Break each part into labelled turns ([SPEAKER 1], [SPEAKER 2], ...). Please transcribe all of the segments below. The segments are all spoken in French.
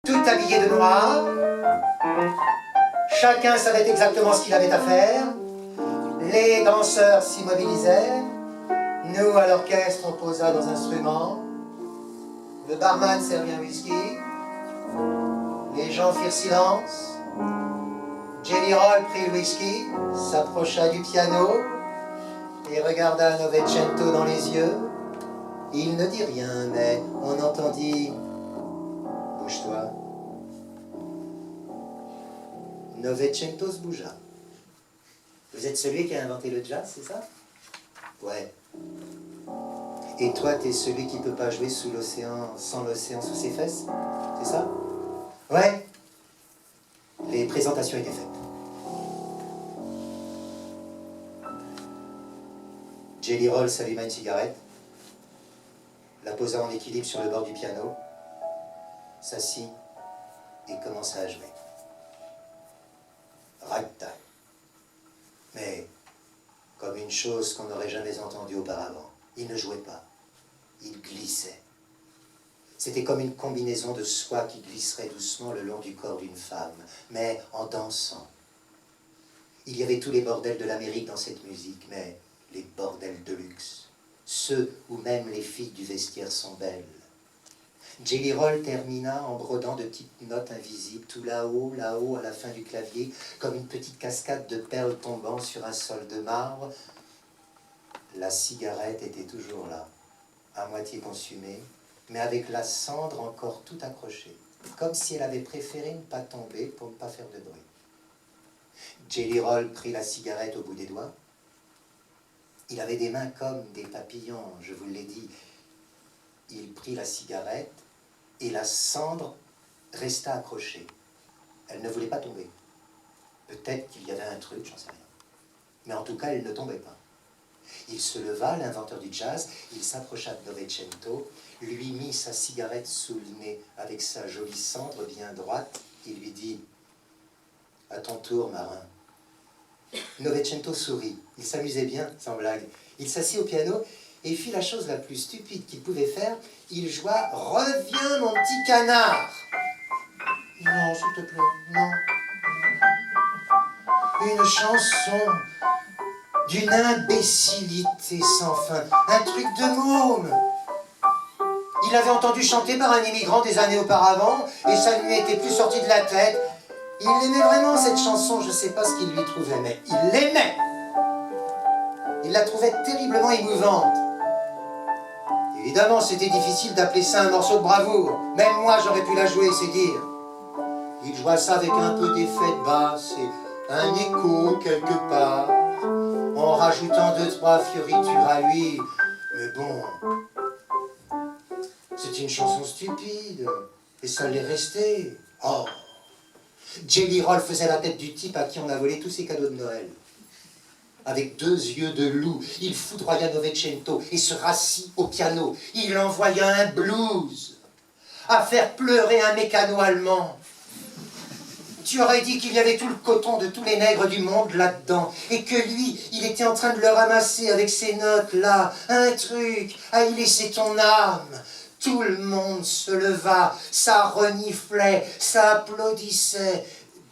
[SPEAKER 1] tout habillés de noir. Chacun savait exactement ce qu'il avait à faire. Les danseurs s'immobilisèrent. Nous, à l'orchestre, on posa nos instruments. Le barman servit un whisky. Les gens firent silence. Jelly Roll prit le whisky, s'approcha du piano et regarda Novecento dans les yeux. Il ne dit rien, mais on entendit « Bouge-toi ». Novecento se bougea. Vous êtes celui qui a inventé le jazz, c'est ça? Ouais. Et toi, t'es celui qui peut pas jouer sous l'océan, sans l'océan sous ses fesses? C'est ça? Ouais. Les présentations étaient faites. Jelly Roll s'alluma une cigarette, la posa en équilibre sur le bord du piano, s'assit et commença à jouer. Ragtime. Mais comme une chose qu'on n'aurait jamais entendue auparavant. Il ne jouait pas, il glissait. C'était comme une combinaison de soie qui glisserait doucement le long du corps d'une femme, mais en dansant. Il y avait tous les bordels de l'Amérique dans cette musique, mais les bordels de luxe, ceux où même les filles du vestiaire sont belles. Jelly Roll termina en brodant de petites notes invisibles, tout là-haut, à la fin du clavier, comme une petite cascade de perles tombant sur un sol de marbre. La cigarette était toujours là, à moitié consumée, mais avec la cendre encore tout accrochée, comme si elle avait préféré ne pas tomber pour ne pas faire de bruit. Jelly Roll prit la cigarette au bout des doigts. Il avait des mains comme des papillons, je vous l'ai dit. Il prit la cigarette et la cendre resta accrochée. Elle ne voulait pas tomber. Peut-être qu'il y avait un truc, j'en sais rien. Mais en tout cas, elle ne tombait pas. Il se leva, l'inventeur du jazz, il s'approcha de Novecento, lui mit sa cigarette sous le nez avec sa jolie cendre bien droite. Il lui dit « À ton tour, marin ». Novecento sourit. Il s'amusait bien, sans blague. Il s'assit au piano et fit la chose la plus stupide qu'il pouvait faire. Il joua « Reviens, mon petit canard ». Non, s'il te plaît, non. Une chanson d'une imbécilité sans fin, un truc de môme. Il l'avait entendu chanter par un immigrant des années auparavant et ça ne lui était plus sorti de la tête. Il aimait vraiment cette chanson, je ne sais pas ce qu'il lui trouvait, mais il l'aimait. Il la trouvait terriblement émouvante. Évidemment, c'était difficile d'appeler ça un morceau de bravoure. Même moi, j'aurais pu la jouer, c'est dire. Il joua ça avec un peu d'effet de basse et un écho quelque part, en rajoutant 2-3 fioritures à lui. Mais bon, c'est une chanson stupide, et ça l'est resté. Oh! Jelly Roll faisait la tête du type à qui on a volé tous ses cadeaux de Noël. Avec 2 yeux de loup, il foudroya Novecento et se rassit au piano. Il envoya un blues à faire pleurer un mécano allemand. Tu aurais dit qu'il y avait tout le coton de tous les nègres du monde là-dedans, et que lui, il était en train de le ramasser avec ses notes-là, un truc à y laisser ton âme. Tout le monde se leva, ça reniflait, ça applaudissait.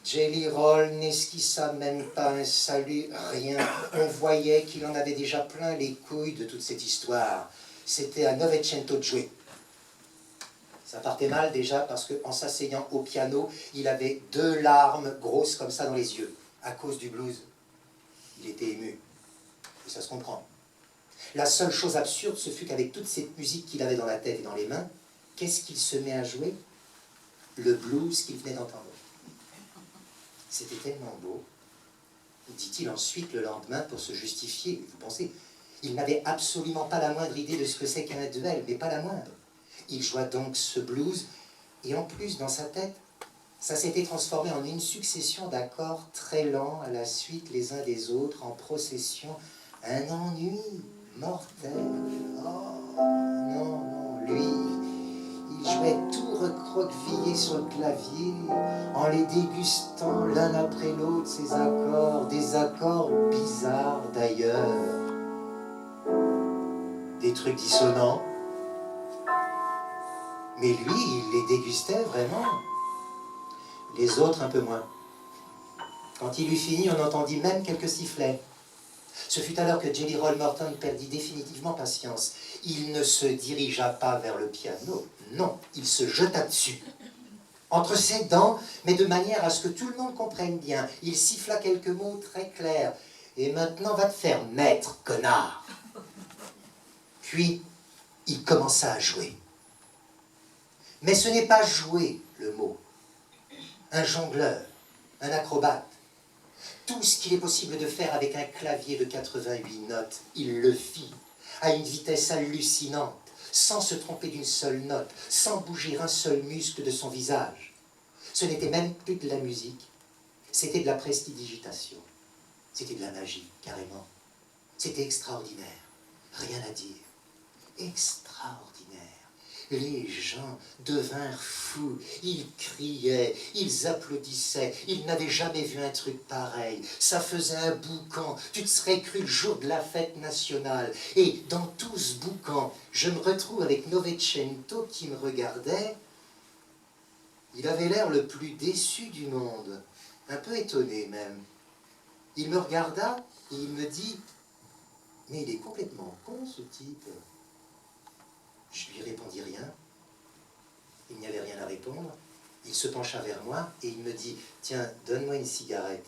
[SPEAKER 1] Jelly Roll n'esquissa même pas un salut, rien. On voyait qu'il en avait déjà plein les couilles de toute cette histoire. C'était à Novecento de jouer. Ça partait mal déjà parce qu'en s'asseyant au piano, il avait 2 larmes grosses comme ça dans les yeux, à cause du blues. Il était ému, et ça se comprend. La seule chose absurde, ce fut qu'avec toute cette musique qu'il avait dans la tête et dans les mains, qu'est-ce qu'il se met à jouer? Le blues qu'il venait d'entendre. C'était tellement beau, dit-il ensuite le lendemain pour se justifier. Vous pensez, il n'avait absolument pas la moindre idée de ce que c'est qu'un duel, mais pas la moindre. Il joua donc ce blues, et en plus, dans sa tête, ça s'était transformé en une succession d'accords très lents à la suite les uns des autres, en procession, un ennui mortel. Oh, non, non, lui, il jouait tout recroquevillé sur le clavier, en les dégustant l'un après l'autre, ces accords, des accords bizarres d'ailleurs, des trucs dissonants. Mais lui, il les dégustait vraiment. les autres un peu moins. Quand il eut fini, on entendit même quelques sifflets. Ce fut alors que Jelly Roll Morton perdit définitivement patience. Il ne se dirigea pas vers le piano, non, il se jeta dessus. Entre ses dents, mais de manière à ce que tout le monde comprenne bien. Il siffla quelques mots très clairs. « Et maintenant, va te faire mettre, connard !» Puis, il commença à jouer. Mais ce n'est pas jouer, le mot. Un jongleur, un acrobate. Tout ce qu'il est possible de faire avec un clavier de 88 notes, il le fit, à une vitesse hallucinante, sans se tromper d'une seule note, sans bouger un seul muscle de son visage. Ce n'était même plus de la musique, c'était de la prestidigitation. C'était de la magie, carrément. C'était extraordinaire, rien à dire. Extraordinaire. Les gens devinrent fous, ils criaient, ils applaudissaient, ils n'avaient jamais vu un truc pareil. Ça faisait un boucan, tu te serais cru le jour de la fête nationale. Et dans tout ce boucan, je me retrouve avec Novecento qui me regardait. Il avait l'air le plus déçu du monde, un peu étonné même. Il me regarda et il me dit « Mais il est complètement con ce type !» Je lui répondis rien. Il n'y avait rien à répondre. Il se pencha vers moi et il me dit « Tiens, donne-moi une cigarette. »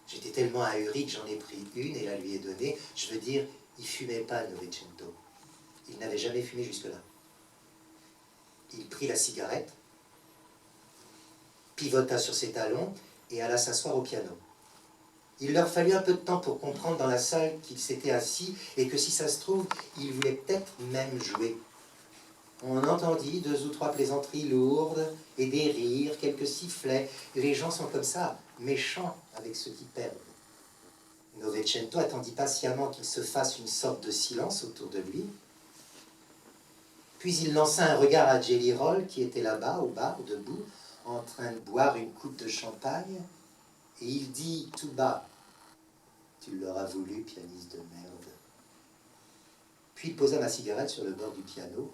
[SPEAKER 1] J'étais tellement ahuri que j'en ai pris une et la lui ai donnée. Je veux dire, il fumait pas, Novecento. Il n'avait jamais fumé jusque-là. Il prit la cigarette, pivota sur ses talons et alla s'asseoir au piano. Il leur fallut un peu de temps pour comprendre dans la salle qu'il s'était assis et que si ça se trouve, il voulait peut-être même jouer. On entendit 2 ou 3 plaisanteries lourdes et des rires, quelques sifflets. Les gens sont comme ça, méchants avec ceux qui perdent. Novecento attendit patiemment qu'il se fasse une sorte de silence autour de lui. Puis il lança un regard à Jelly Roll qui était là-bas, au bar, debout, en train de boire une coupe de champagne. Et il dit tout bas, « Tu l'auras voulu, pianiste de merde. » Puis il posa ma cigarette sur le bord du piano,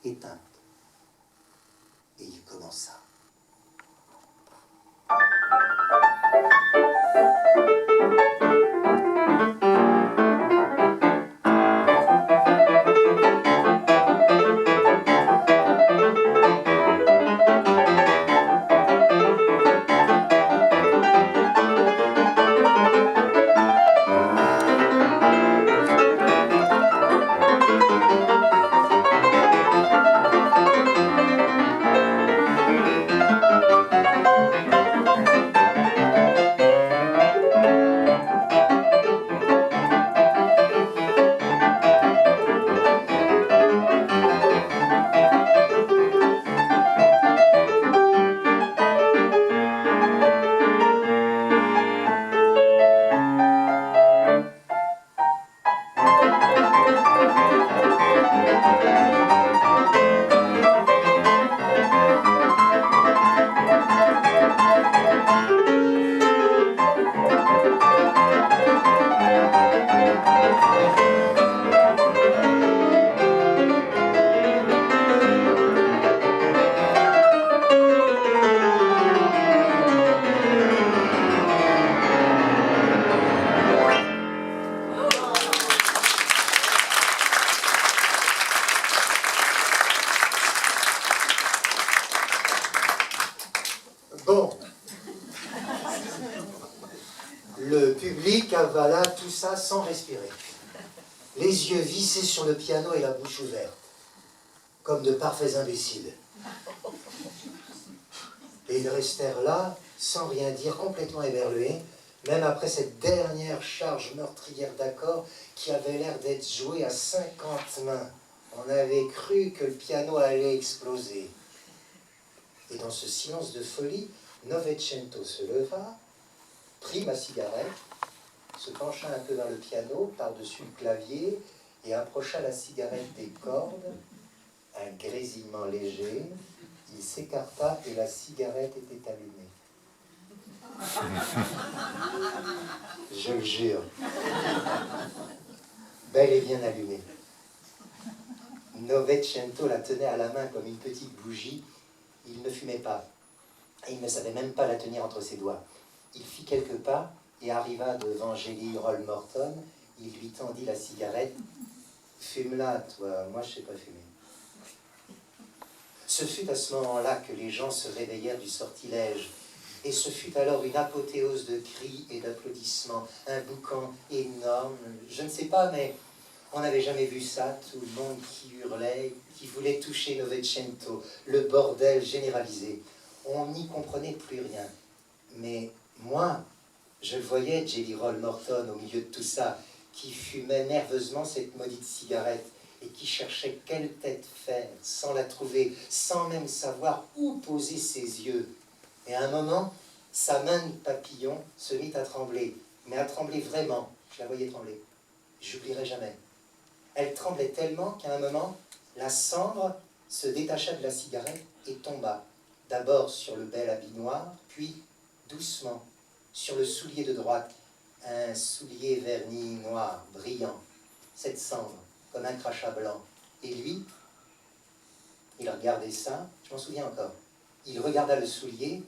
[SPEAKER 1] éteinte. Et il commença. Bon, le public avala tout ça sans respirer, les yeux vissés sur le piano et la bouche ouverte, comme de parfaits imbéciles. Et ils restèrent là, sans rien dire, complètement éberlués, même après cette dernière charge meurtrière d'accords qui avait l'air d'être jouée à 50 mains. On avait cru que le piano allait exploser. Et dans ce silence de folie, Novecento se leva, prit ma cigarette, se pencha un peu vers le piano, par-dessus le clavier, et approcha la cigarette des cordes. Un grésillement léger, il s'écarta et la cigarette était allumée. Je le jure. Bel et bien allumée. Novecento la tenait à la main comme une petite bougie. Il ne fumait pas. Et il ne savait même pas la tenir entre ses doigts. Il fit quelques pas et arriva devant Jelly Roll Morton. Il lui tendit la cigarette. « Fume-la, toi, moi je sais pas fumer. » Ce fut à ce moment-là que les gens se réveillèrent du sortilège. Et ce fut alors une apothéose de cris et d'applaudissements, un boucan énorme. Je ne sais pas, mais on n'avait jamais vu ça, tout le monde qui hurlait, qui voulait toucher Novecento, le bordel généralisé. On n'y comprenait plus rien. Mais moi, je voyais Jelly Roll Morton au milieu de tout ça, qui fumait nerveusement cette maudite cigarette et qui cherchait quelle tête faire, sans la trouver, sans même savoir où poser ses yeux. Et à un moment, sa main de papillon se mit à trembler, mais à trembler vraiment. Je la voyais trembler. J'oublierai jamais. Elle tremblait tellement qu'à un moment, la cendre se détacha de la cigarette et tomba, d'abord sur le bel habit noir, puis doucement sur le soulier de droite, un soulier verni noir, brillant, cette cendre, comme un crachat blanc. Et lui, il regardait ça, je m'en souviens encore. Il regarda le soulier,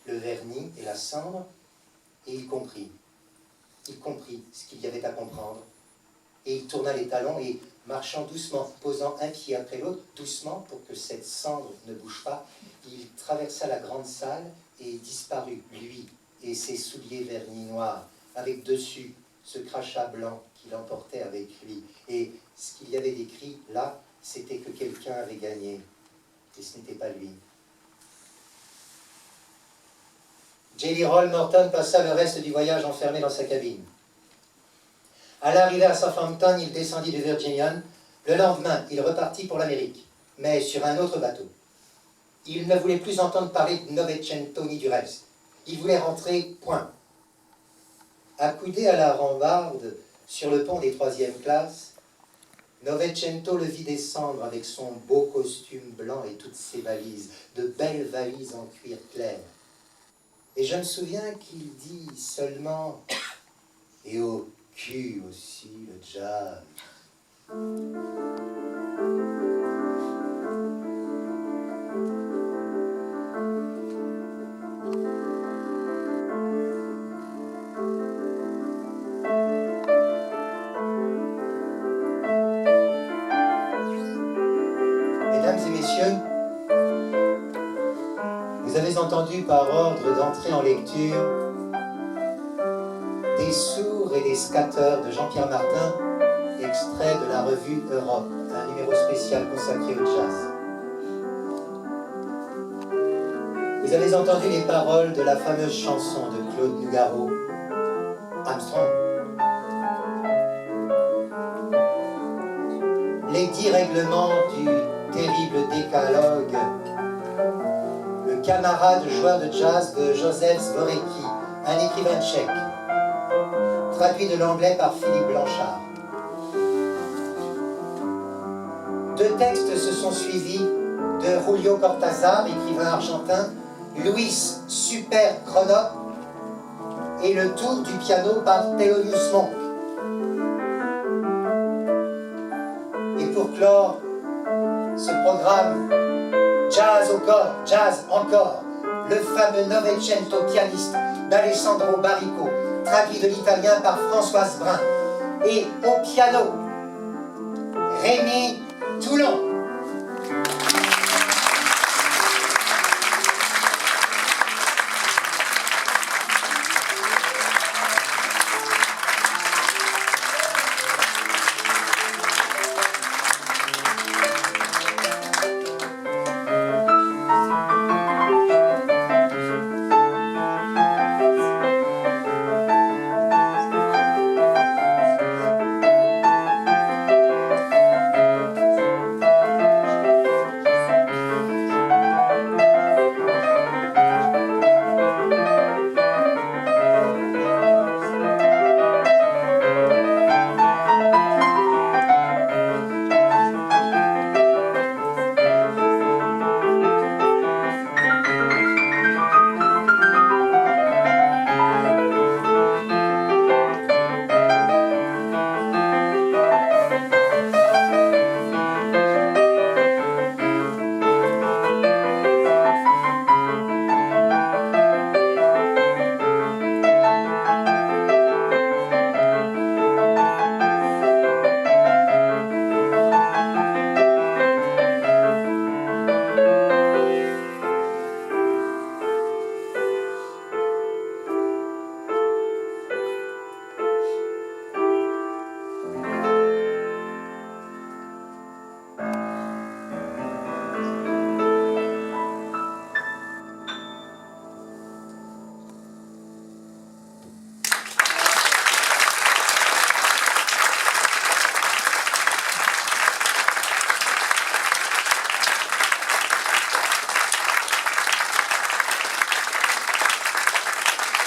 [SPEAKER 1] le vernis et la cendre, et il comprit. Il comprit ce qu'il y avait à comprendre. Et il tourna les talons et, marchant doucement, posant un pied après l'autre, doucement, pour que cette cendre ne bouge pas, il traversa la grande salle et disparut, lui et ses souliers vernis noirs, avec dessus ce crachat blanc qu'il emportait avec lui. Et ce qu'il y avait d'écrit là, c'était que quelqu'un avait gagné. Et ce n'était pas lui. Jelly Roll Morton passa le reste du voyage enfermé dans sa cabine. À l'arrivée à Southampton, il descendit du Virginian. Le lendemain, il repartit pour l'Amérique, mais sur un autre bateau. Il ne voulait plus entendre parler de Novecento ni du reste. Il voulait rentrer, point. Accoudé à la rambarde, sur le pont des 3e classes, Novecento le vit descendre avec son beau costume blanc et toutes ses valises, de belles valises en cuir clair. Et je me souviens qu'il dit seulement « Et au cul aussi, le jazz ». Mesdames et messieurs, vous avez entendu par ordre d'entrer en lecture Des sourds et des scatteurs de Jean-Pierre Martin, extrait de la revue Europe, un numéro spécial consacré au jazz. Vous avez entendu les paroles de la fameuse chanson de Claude Nougaro, Armstrong. Les 10 règlements du terrible décalogue, le camarade joueur de jazz de Joseph Zvorecki, un écrivain tchèque, traduit de l'anglais par Philippe Blanchard. 2 textes se sont suivis de Julio Cortázar, écrivain argentin, Luis Super Cronop et le tour du piano par Thelonious Monk. Et pour clore ce programme, jazz au corps, jazz encore, le fameux Novecento pianiste d'Alessandro Barrico, traduit de l'italien par Françoise Brun. Et au piano, Rémi Toulon.